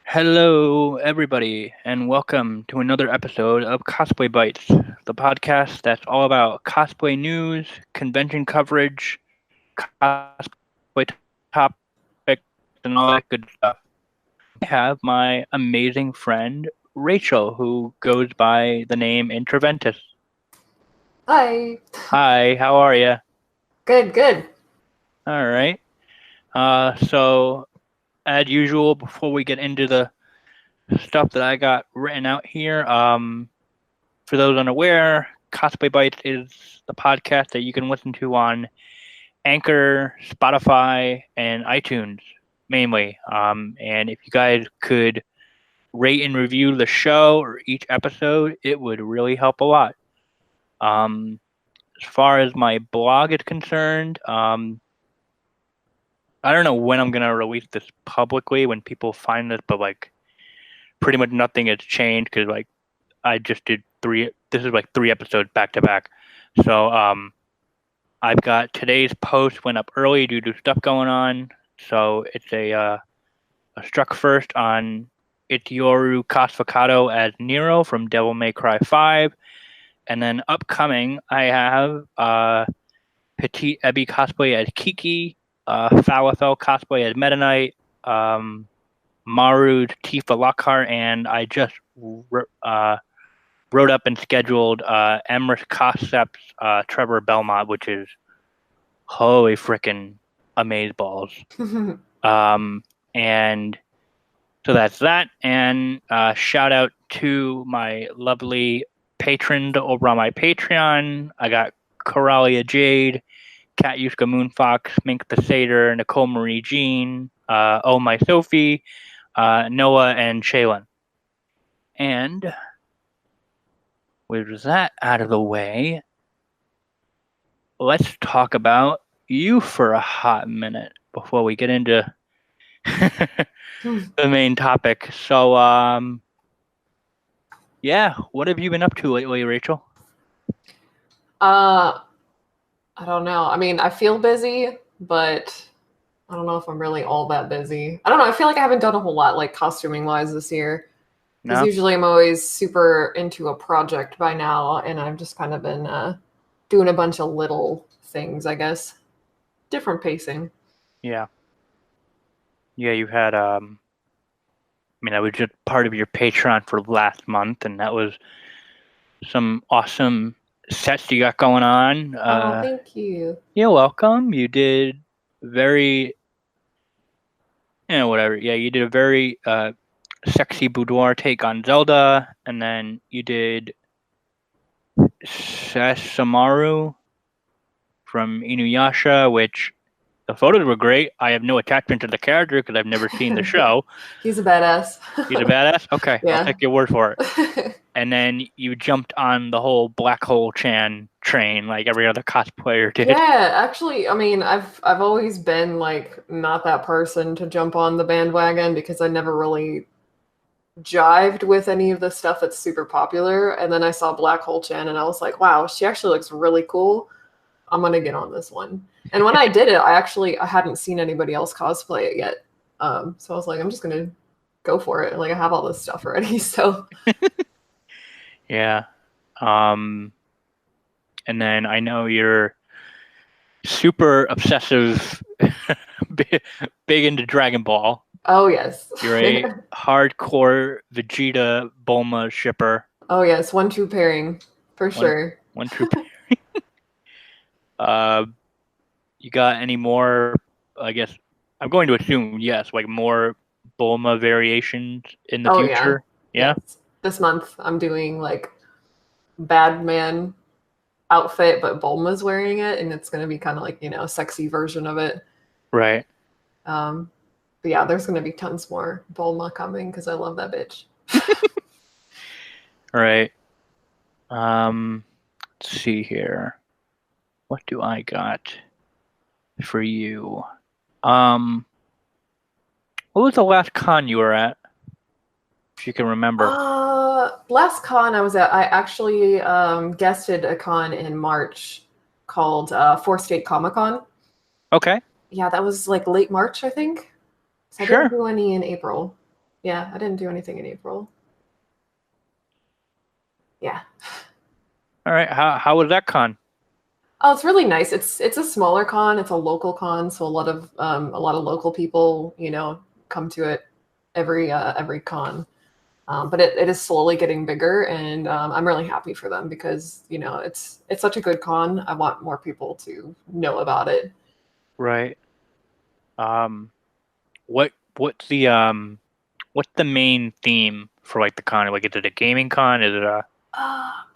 Hello, everybody, and welcome to another episode of Cosplay Bites, the podcast that's all about cosplay news, convention coverage, cosplay topics, and all that good stuff. I have my amazing friend Rachel, who goes by the name Intraventus. Hi. Hi, how are you? Good, good. All right. So as usual, before we get into the stuff that I got written out here, for those unaware, Cosplay Bites is the podcast that you can listen to on Anchor, Spotify, and iTunes mainly. And if you guys could rate and review the show or each episode, it would really help a lot. As far as my blog is concerned, I don't know when I'm gonna release this publicly when people find this, but like pretty much nothing has changed because like I just did three. This is like three episodes back to back. So I've got today's post went up early due to stuff going on. So it's a struck first on Itioru Cosfacado as Nero from Devil May Cry 5. And then upcoming, I have Petite Ebby cosplay as Kiki, Falafel cosplay as Meta Knight, Maru's Tifa Lockhart, and I just wrote up and scheduled Emrys Concepts Trevor Belmont, which is holy frickin' amazeballs. And so that's that. And shout out to my lovely patrons over on my Patreon. I got Coralia Jade, Kat Yuska Moonfox, Mink the Satyr, Nicole Marie Jean, Oh My Sophie, Noah, and Shaylin. And with that out of the way, let's talk about you for a hot minute before we get into the main topic. So, yeah, what have you been up to lately, Rachel? I don't know. I mean, I feel busy, but I don't know if I'm really all that busy. I don't know. I feel like I haven't done a whole lot, like costuming wise this year. Because No? usually I'm always super into a project by now, and I've just kind of been doing a bunch of little things, I guess. Different pacing. Yeah. Yeah, you had, I mean, I was just part of your Patreon for last month, and that was some awesome sets you got going on. Oh, thank you. You're welcome. You did very, whatever. Yeah, you did a very sexy boudoir take on Zelda, and then you did Sasamaru from Inuyasha, which the photos were great. I have no attachment to the character because I've never seen the show. He's a badass. He's a badass? Okay, I'll Yeah. take your word for it. And then you jumped on the whole Black Hole Chan train like every other cosplayer did. Yeah, actually, I mean, I've always been like not that person to jump on the bandwagon because I never really jived with any of the stuff that's super popular. And then I saw Black Hole Chan and I was like, wow, she actually looks really cool. I'm gonna get on this one. And when I did it, I hadn't seen anybody else cosplay it yet. So I was like, I'm just gonna go for it. Like I have all this stuff already, so Yeah. And then I know you're super obsessive, big into Dragon Ball. oh yes. You're a hardcore Vegeta Bulma shipper. Oh yes, 1-2 pairing for One, sure. one true. You got any more? I guess I'm going to assume yes, like more Bulma variations in the Oh yeah. future. Yeah. Yes. This month I'm doing like Badman outfit, but Bulma's wearing it, and it's gonna be kind of like, a sexy version of it. Right. But yeah, there's gonna be tons more Bulma coming because I love that bitch. Right. Let's see here. What do I got for you? What was the last con you were at? If you can remember. Last con I was at, I actually guested a con in March called Four State Comic Con. Okay. Yeah, that was like late March, I think. So I Sure. didn't do any in April. Yeah, I didn't do anything in April. Yeah. All right. How was that con? Oh, it's really nice. It's a smaller con. It's a local con, so a lot of local people, come to it every con. But it is slowly getting bigger, and I'm really happy for them because it's such a good con. I want more people to know about it. Right. Um, what's the main theme for like the con? Like, is it a gaming con? Is it a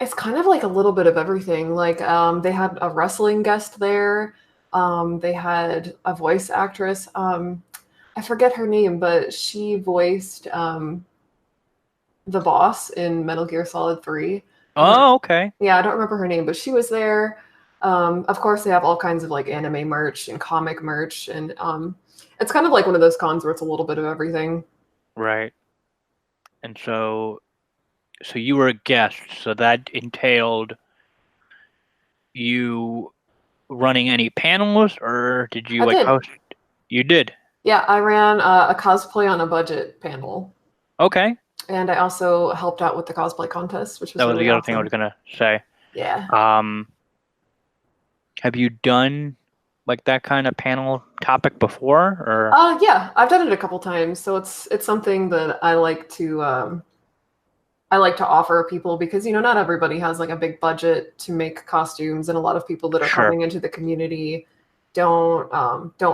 It's kind of like a little bit of everything. Like, they had a wrestling guest there. They had a voice actress. I forget her name, but she voiced the boss in Metal Gear Solid 3. I don't, Oh, okay. yeah, I don't remember her name, but she was there. Of course, they have all kinds of like anime merch and comic merch, and it's kind of like one of those cons where it's a little bit of everything. Right. And so you were a guest, so that entailed you running any panels, or did you I like did. host? You did. Yeah, I ran a cosplay on a budget panel, Okay. and I also helped out with the cosplay contest, which That was was really the other thing I awesome. was gonna say. Yeah. Um, have you done like that kind of panel topic before, or Yeah, I've done it a couple times, so it's something that I like to offer people because not everybody has like a big budget to make costumes, and a lot of people that are sure? coming into the community don't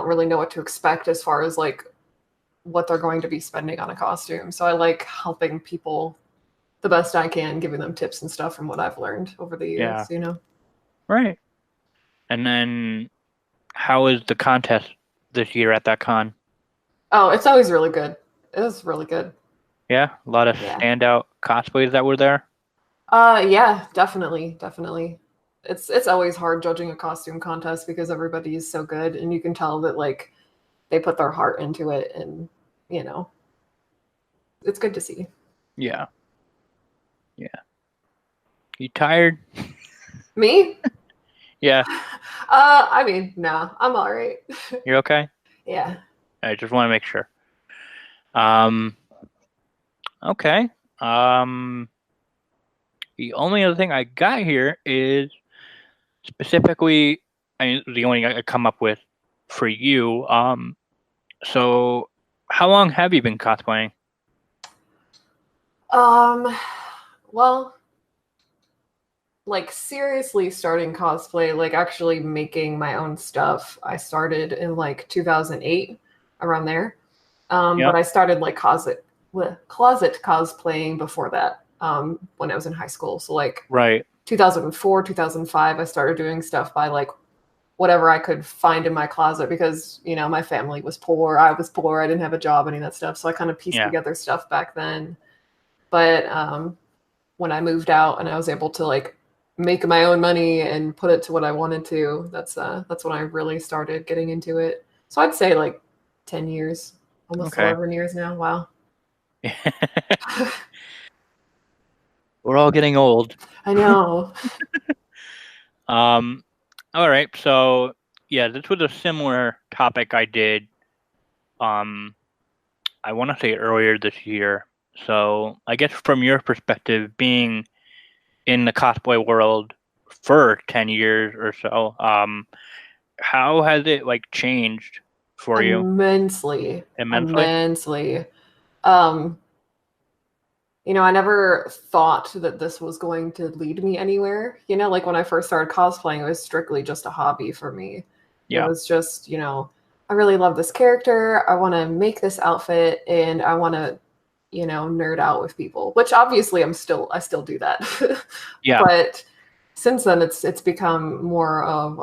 really know what to expect as far as like what they're going to be spending on a costume. So I like helping people the best I can, giving them tips and stuff from what I've learned over the Yeah. years. Right. And then how is the contest this year at that con? Oh, it's always really good. It was really good. Yeah, a lot of Yeah. standout cosplays that were there. Yeah, definitely, definitely. It's always hard judging a costume contest because everybody is so good, and you can tell that like they put their heart into it, and you know, it's good to see. Yeah. Yeah. You tired? Me? Yeah. I mean, no, I'm all right. You're okay? Yeah. I just want to make sure. Um, okay. Um, the only other thing I got here is specifically, I mean, the only thing I come up with for you. So how long have you been cosplaying? Um, well, like seriously starting cosplay, like actually making my own stuff, I started in like 2008, around there. But Yep. I started like closet cosplaying before that, when I was in high school. So like Right. 2004, 2005, I started doing stuff by like whatever I could find in my closet because, my family was poor. I was poor. I didn't have a job, any of that stuff. So I kind of pieced Yeah. together stuff back then. But when I moved out and I was able to like make my own money and put it to what I wanted to, that's when I really started getting into it. So I'd say like 10 years, almost Okay. 11 years now. Wow. We're all getting old. I know. Um, all right. So yeah, this was a similar topic I did. Um, I want to say earlier this year. So I guess from your perspective, being in the cosplay world for 10 years or so, how has it like changed for you Immensely, immensely? immensely. Um, I never thought that this was going to lead me anywhere. Like when I first started cosplaying, it was strictly just a hobby for me. It Yeah. was just, I really love this character. I want to make this outfit and I want to, nerd out with people, which obviously I still do that. Yeah. But since then it's become more of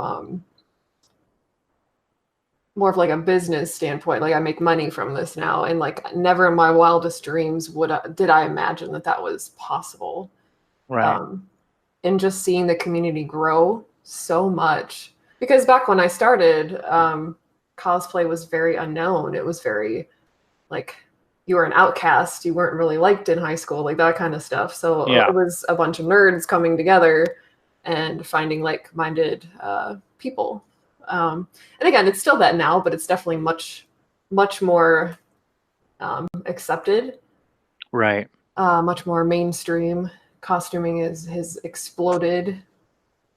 like a business standpoint. Like I make money from this now, and like never in my wildest dreams did I imagine that that was possible. Right. Um, and just seeing the community grow so much, because back when I started, cosplay was very unknown. It was very like you were an outcast, you weren't really liked in high school, like that kind of stuff. So Yeah. it was a bunch of nerds coming together and finding like-minded people. And again, it's still that now, but it's definitely much more accepted. Right. Much more mainstream. Costuming has exploded.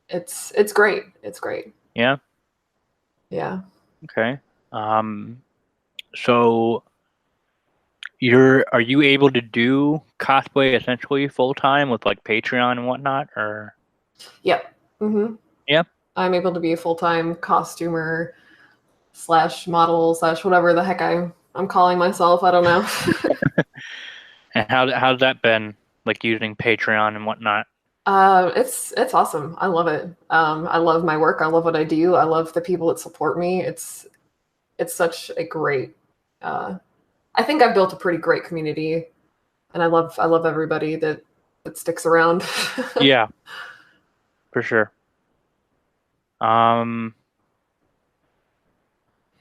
It's great. It's great. Yeah. Yeah. Okay. Um, so are you able to do cosplay essentially full time with like Patreon and whatnot, or Yep. Mm-hmm. yeah? I'm able to be a full-time costumer slash model slash whatever the heck I'm calling myself. I don't know. And how's that been, like using Patreon and whatnot? It's awesome. I love it. I love my work. I love what I do. I love the people that support me. It's such a great. Uh, I think I've built a pretty great community, and I love everybody that sticks around. Yeah, for sure. Um,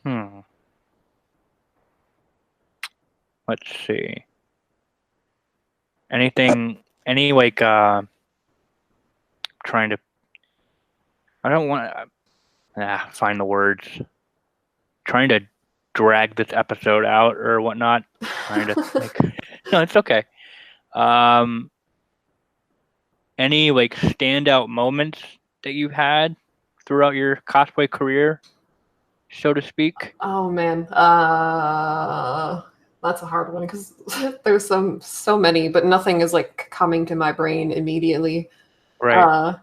hmm. Let's see. Any like trying to. I don't want to find the words. Trying to drag this episode out or whatnot. Trying to like. No, it's okay. Um, any like standout moments that you've had throughout your cosplay career, so to speak? Oh man, that's a hard one because there's so many, but nothing is like coming to my brain immediately. Right. Uh,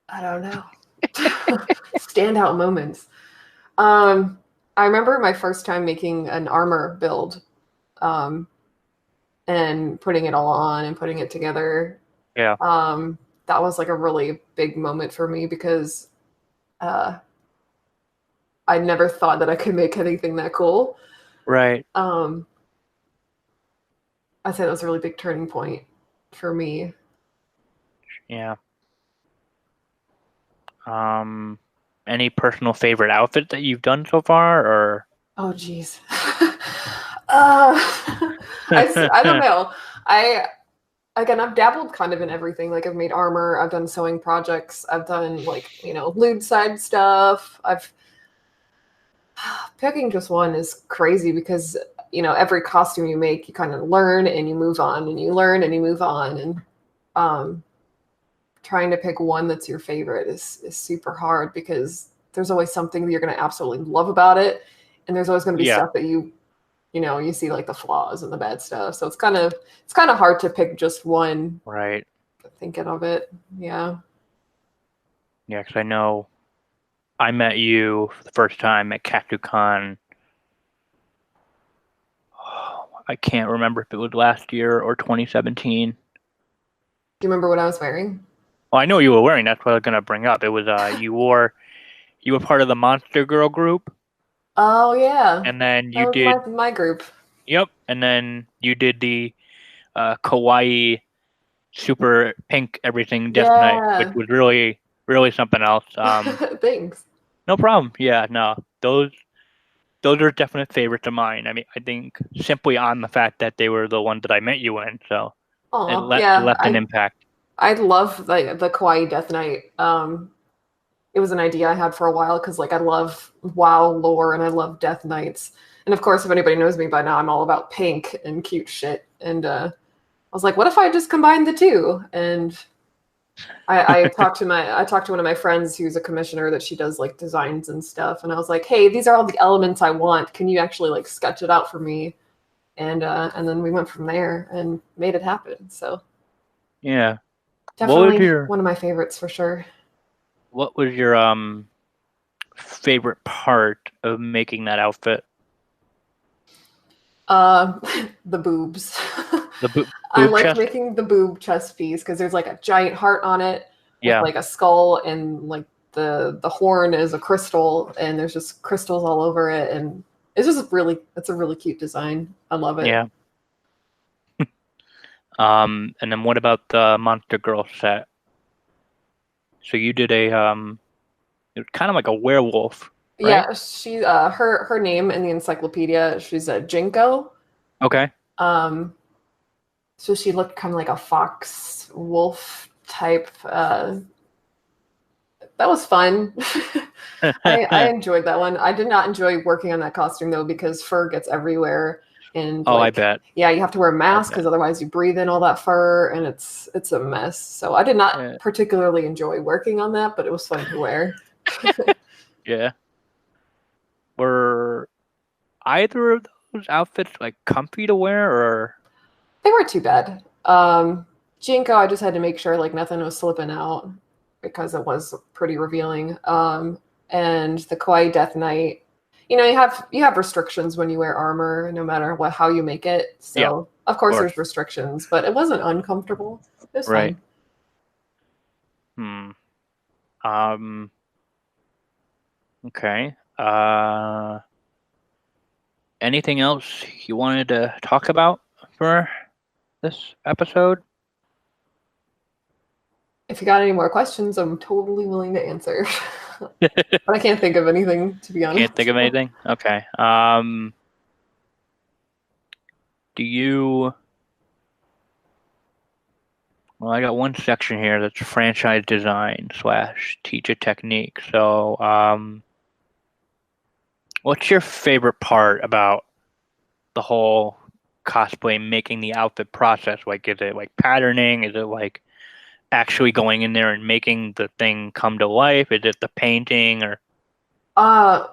I don't know. Standout moments. Um, I remember my first time making an armor build, um, and putting it all on and putting it together. Yeah. Um, that was like a really big moment for me because uh, I never thought that I could make anything that cool. Right. Um, I'd say that was a really big turning point for me. Yeah. Um, any personal favorite outfit that you've done so far, or? Oh, geez. I don't know. I again, I've dabbled kind of in everything. Like I've made armor, I've done sewing projects, I've done like lewd side stuff. I've picking just one is crazy because every costume you make, you kind of learn and you move on, and you learn and you move on, and um, trying to pick one that's your favorite is super hard because there's always something that you're going to absolutely love about it, and there's always going to be Yeah. stuff that you see like the flaws and the bad stuff. So it's kind of hard to pick just one. Right. Thinking of it, yeah. Yeah, because I know I met you for the first time at CatduCon. Oh, I can't remember if it was last year or 2017. Do you remember what I was wearing? Well, I know you were wearing. That's what I was gonna bring up. It was you were part of the Monster Girl group, Oh yeah, and then that you was did. my group. Yep, and then you did the kawaii super pink everything Death Knight, which Yeah. was really something else. Thanks. No problem. Yeah, no, those are definite favorites of mine. I mean, I think simply on the fact that they were the ones that I met you in, so Oh it yeah, left an impact. I love the Kawaii Death Knight. It was an idea I had for a while because like I love WoW lore and I love Death Knights. And of course, if anybody knows me by now, I'm all about pink and cute shit. And I was like, what if I just combined the two? And I talked to one of my friends who's a commissioner that she does like designs and stuff. And I was like, hey, these are all the elements I want. Can you actually like sketch it out for me? And then we went from there and made it happen. So Yeah. definitely one of my favorites for sure. What was your favorite part of making that outfit? Uh, the boobs. The I boob like chest? making the boob chest piece because there's like a giant heart on it with Yeah. like a skull, and like the horn is a crystal, and there's just crystals all over it, and it's a really cute design. I love it. Yeah. And then what about the Monster Girl set? So you did it was kind of like a werewolf, right? Yeah, she her name in the encyclopedia, she's a Jinko. Okay. Um, so she looked kind of like a fox wolf type that was fun. I enjoyed that one. I did not enjoy working on that costume though because fur gets everywhere and Oh, I like bet. yeah, you have to wear a I mask bet. because otherwise you breathe in all that fur and it's a mess. So I did not Yeah. particularly enjoy working on that, but it was fun to wear. Yeah. Were either of those outfits like comfy to wear, or? They weren't too bad. Jinko, I just had to make sure like nothing was slipping out because it was pretty revealing. And the Kawaii Death Knight, you have restrictions when you wear armor, no matter what how you make it. Yeah, of So of course course. there's restrictions, but it wasn't uncomfortable. It was Right. fun. Hmm. Um. Okay. Anything else you wanted to talk about for this episode? If you got any more questions, I'm totally willing to answer. But I can't think of anything to be Can't think honest. of anything? Okay. Do you Well, I got one section here that's franchise design slash teach a technique. So, what's your favorite part about the whole cosplay making the outfit process? Like, is it like patterning? Is it like actually going in there and making the thing come to life? Is it the painting or? Uh,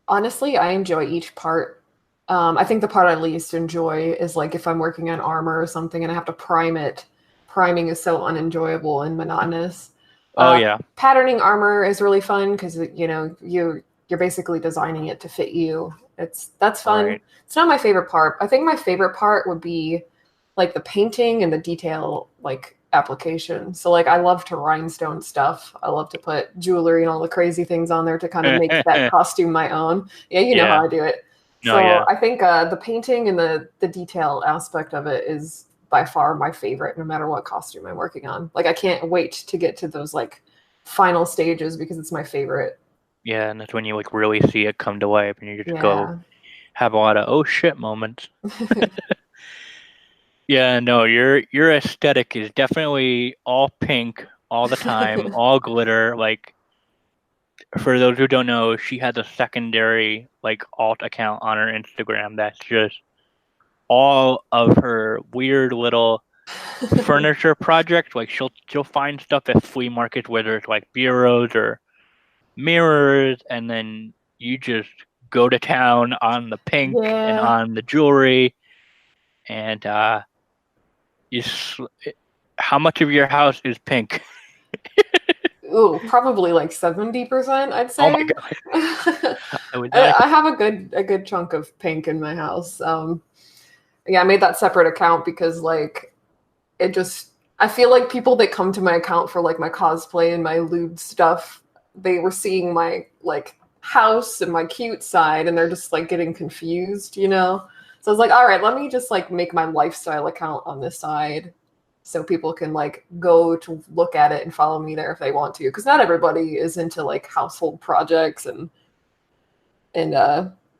Honestly, I enjoy each part. I think the part I least enjoy is like if I'm working on armor or something and I have to prime it. Priming is so unenjoyable and monotonous. Oh yeah, Patterning armor is really fun because you're basically designing it to fit you. That's fun. right. It's not my favorite part. I think my favorite part would be like the painting and the detail like application. So like I love to rhinestone stuff. I love to put jewelry and all the crazy things on there to kind of make that costume my own. Yeah, you know Yeah. how I do it. No, So yeah. I think the painting and the detail aspect of it is by far my favorite, no matter what costume I'm working on. Like I can't wait to get to those like final stages because it's my favorite. Yeah, and that's when you like really see it come to life and you just go Yeah. have a lot of oh shit moments. Yeah, no, your aesthetic is definitely all pink all the time, all glitter. Like for those who don't know, she has a secondary like alt account on her Instagram that's just all of her weird little furniture projects. Like she'll find stuff at flea markets, whether it's like bureaus or mirrors, and then you just go to town on the pink and Yeah. on the jewelry, and you. How much of your house is pink? Ooh, probably like 70%, I'd Oh my say. god, I I would die. I have a good chunk of pink in my house. Yeah, I made that separate account because like it just I feel like people that come to my account for like my cosplay and my lewd stuff, they were seeing my like house and my cute side and they're just like getting confused, you know? So I was like, all right, let me just like make my lifestyle account on this side so people can like go to look at it and follow me there if they want to. Because not everybody is into like household projects and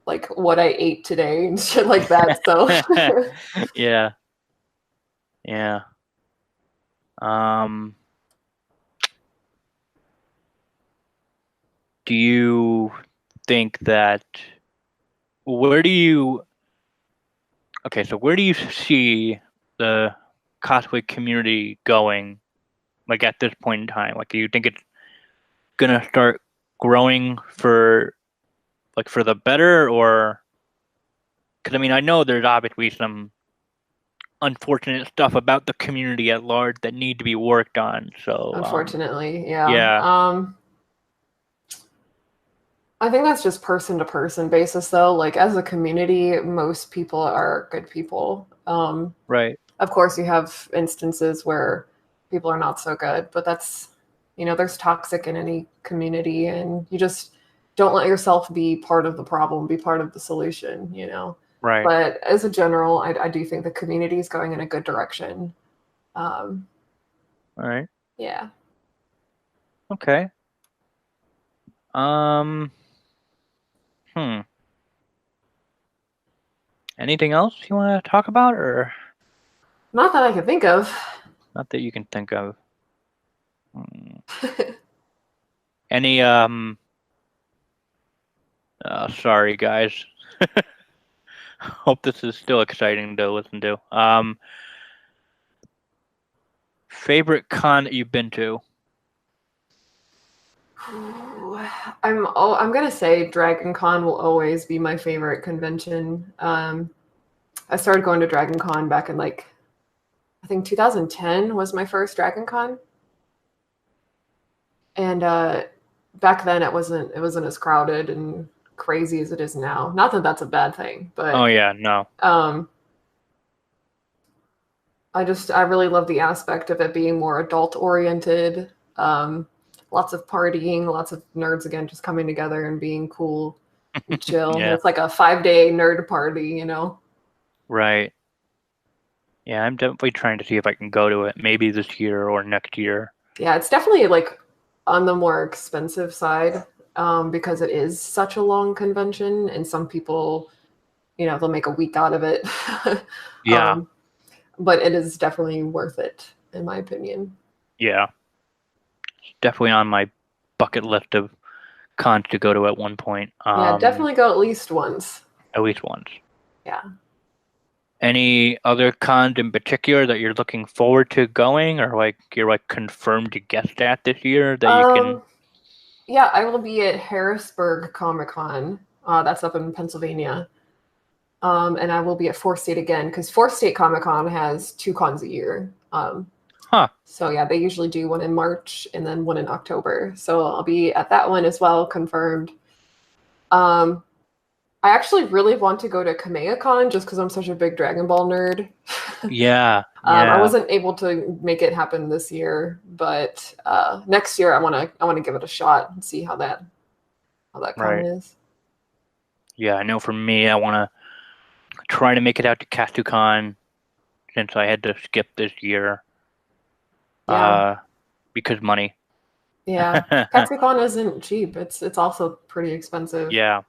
like what I ate today and shit like that. So Yeah, yeah. Um, do you think that where do you okay, so where do you see the cosplay community going like at this point in time? Like do you think it's gonna start growing for like for the better, or because I mean I know there's obviously some unfortunate stuff about the community at large that need to be worked on. So unfortunately, yeah. yeah, I think that's just person to person basis though. Like as a community, most people are good people. right, Of course you have instances where people are not so good, but there's toxic in any community and you just don't let yourself be part of the problem, be part of the solution. right, But as a general, I do think the community is going in a good direction. Um, all right, yeah. okay. Um, hmm. Anything else you want to talk about, or Not that I can think of. not that you can think of? Hmm. Any sorry guys. Hope this is still exciting to listen to. Favorite con that you've been to? Ooh, I'm gonna say Dragon Con will always be my favorite convention. I started going to Dragon Con back in like I think 2010 was my first Dragon Con, and back then it wasn't as crowded and crazy as it is now. Not that that's a bad thing, Oh but yeah, no. um, I really love the aspect of it being more adult oriented. Lots of partying, lots of nerds again just coming together and being cool and chill. Yeah, It's like a 5 day nerd party, you know? right. Yeah, I'm definitely trying to see if I can go to it maybe this year or next year. Yeah, it's definitely like on the more expensive side, because it is such a long convention, and some people, they'll make a week out of it. Yeah, um, but it is definitely worth it, in my opinion. yeah. It's definitely on my bucket list of cons to go to at one point. Yeah, definitely go at least once. At least once. Yeah. Any other cons in particular that you're looking forward to going, or like you're like confirmed guest at this year that you can? Um, yeah, I will be at Harrisburg Comic Con. That's up in Pennsylvania. And I will be at Fourth State again because Fourth State Comic Con has two cons a year. Huh. So yeah, they usually do one in March and then one in October. So I'll be at that one as well, confirmed. Um, I actually really want to go to KamehaCon just because I'm such a big Dragon Ball nerd. Yeah, I yeah, wasn't able to make it happen this year, but next year I want to give it a shot and see how that con right. is. Yeah, I know for me, I want to try to make it out to Katsucon since I had to skip this year. Yeah, Uh, because money. yeah. Katsucon isn't cheap. It's also pretty expensive. Yeah,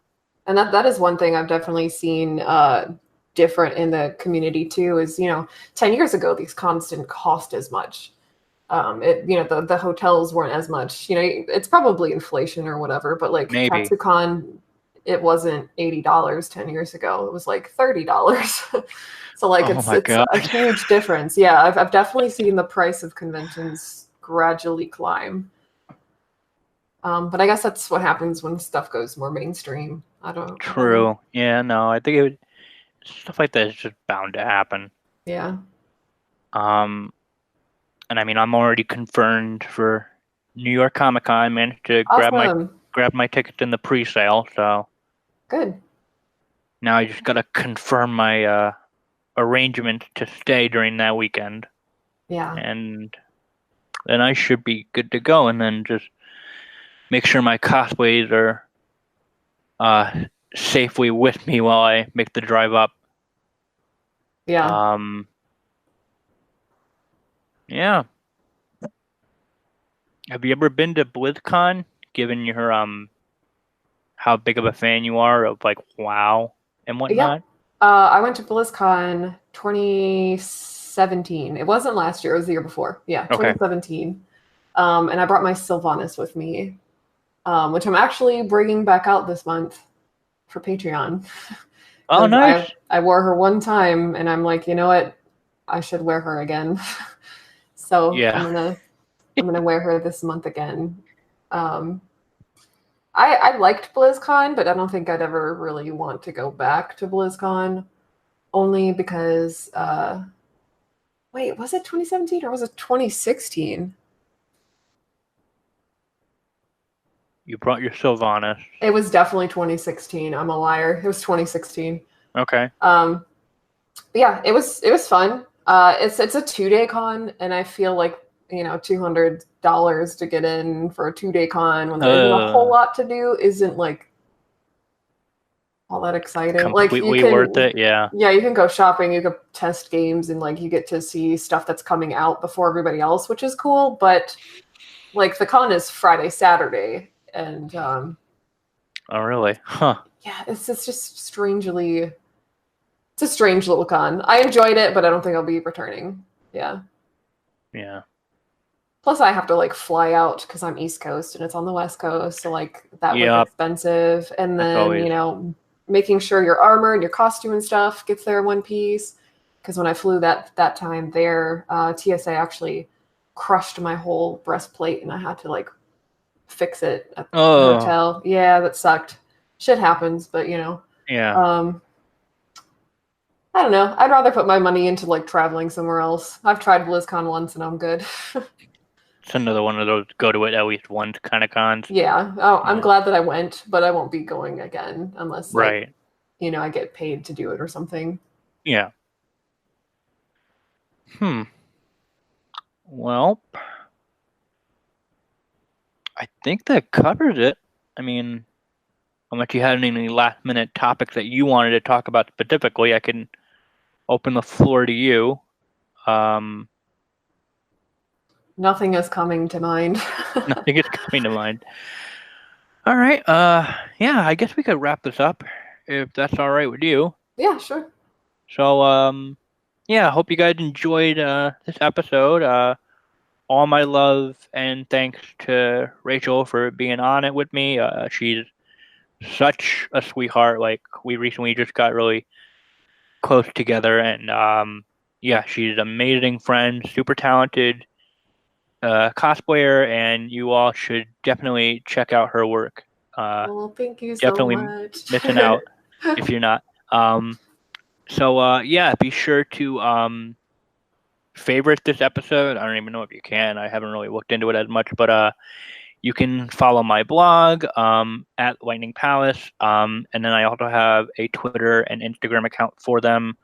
And that is one thing I've definitely seen different in the community too. Is 10 years ago these cons didn't cost as much. The hotels weren't as much. It's probably inflation or whatever. But like maybe. Katsucon, it wasn't $80 10 years ago. It was like $30. So like Oh it's my it's God. a huge difference. Yeah, I've definitely seen the price of conventions gradually climb. But I guess that's what happens when stuff goes more mainstream. I don't know. True. Yeah, no, I think stuff like that is just bound to happen. Yeah. Um, and I mean, I'm already confirmed for New York Comic Con. Managed to Awesome. grab my tickets in the pre-sale, so Good. now I just gotta confirm my arrangement to stay during that weekend, Yeah. and then I should be good to go. And then just make sure my cosplays are uh safely with me while I make the drive up. Yeah. Um, yeah. Have you ever been to BlizzCon? Given your how big of a fan you are of like WoW and Yep. whatnot. I went to BlizzCon 2017. It wasn't last year, it was the year before. Yeah, Okay. 2017. And I brought my Sylvanas with me, which I'm actually bringing back out this month for Patreon. Oh, Because I nice. I wore her one time and I'm like, you know what? I should wear her again. So I'm Yeah. gonna I'm gonna wear her this month again. Um, I liked BlizzCon, but I don't think I'd ever really want to go back to BlizzCon, only because wait, was it 2017 or was it 2016? You brought your Sylvanas. It was definitely 2016. I'm a liar. It was 2016. Okay. Um, but yeah, it was fun. It's a 2 day con, and I feel like $200 to get in for a 2 day con when there isn't a whole Uh, lot to do isn't like all that exciting. Like you completely worth can, it. Yeah. yeah, you can go shopping, you can test games, and like you get to see stuff that's coming out before everybody else, which is cool. But like the con is Friday, Saturday, and Oh, really? Huh. yeah, it's just it's a strange little con. I enjoyed it, but I don't think I'll be returning. Yeah. Yeah. Plus, I have to like fly out because I'm East Coast and it's on the West Coast, so like that was Yeah, expensive. And that's then always. making sure your armor and your costume and stuff gets there in one piece. Because when I flew that time there, TSA actually crushed my whole breastplate, and I had to like fix it at the Oh, hotel. Yeah, that sucked. Shit happens, but yeah. um, I don't know. I'd rather put my money into like traveling somewhere else. I've tried BlizzCon once and I'm good. It's another one of those go to it at least once kind of cons. Yeah. Oh, I'm Yeah. glad that I went, but I won't be going again unless like, Right. I get paid to do it or something. Yeah. Hmm. Well, I think that covers it. I mean, unless you had any last minute topics that you wanted to talk about specifically, I can open the floor to you. Um, Nothing is coming to mind. Nothing is coming to mind. All right. Yeah, I guess we could wrap this up if that's all right with you. Yeah, sure. So, yeah, I hope you guys enjoyed this episode. All my love and thanks to Rachel for being on it with me. She's such a sweetheart. Like we recently just got really close together, and yeah, she's an amazing friend, super talented cosplayer, and you all should definitely check out her work. Uh, Well, thank you so Definitely much. missing out if you're not. Um, yeah, be sure to favorite this episode. I don't even know if you can. I haven't really looked into it as much, but you can follow my blog at Lightning Palace, and then I also have a Twitter and Instagram account for them.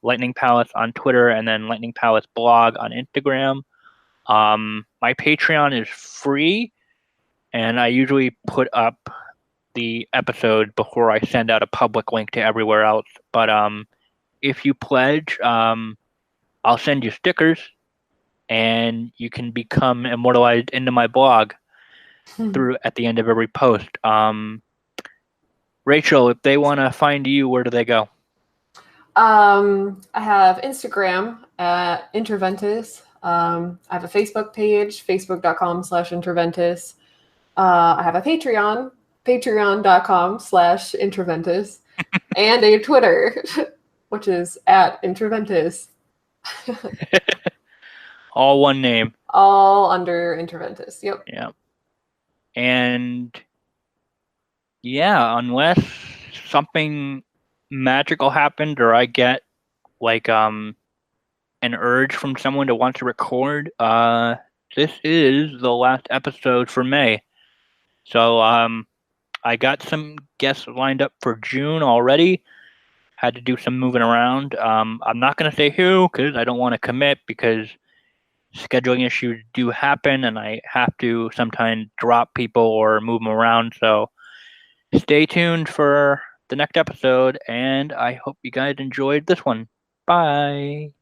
Lightning Palace on Twitter, and then Lightning Palace blog on Instagram. My Patreon is free, and I usually put up the episode before I send out a public link to everywhere else. But if you pledge, I'll send you stickers, and you can become immortalized into my blog through at the end of every post. Rachel, if they want to find you, where do they go? I have Instagram at Intraventus. I have a Facebook page, facebook.com/Intraventus. I have a Patreon, patreon.com/Intraventus, and a Twitter, which is at Intraventus. All one name. All under Intraventus. Yep. Yeah. And yeah, unless something magical happened or I get like an urge from someone to want to record, this is the last episode for May. So I got some guests lined up for June already. Had to do some moving around. I'm not gonna say who because I don't want to commit because scheduling issues do happen and I have to sometimes drop people or move them around. So stay tuned for the next episode, and I hope you guys enjoyed this one. Bye.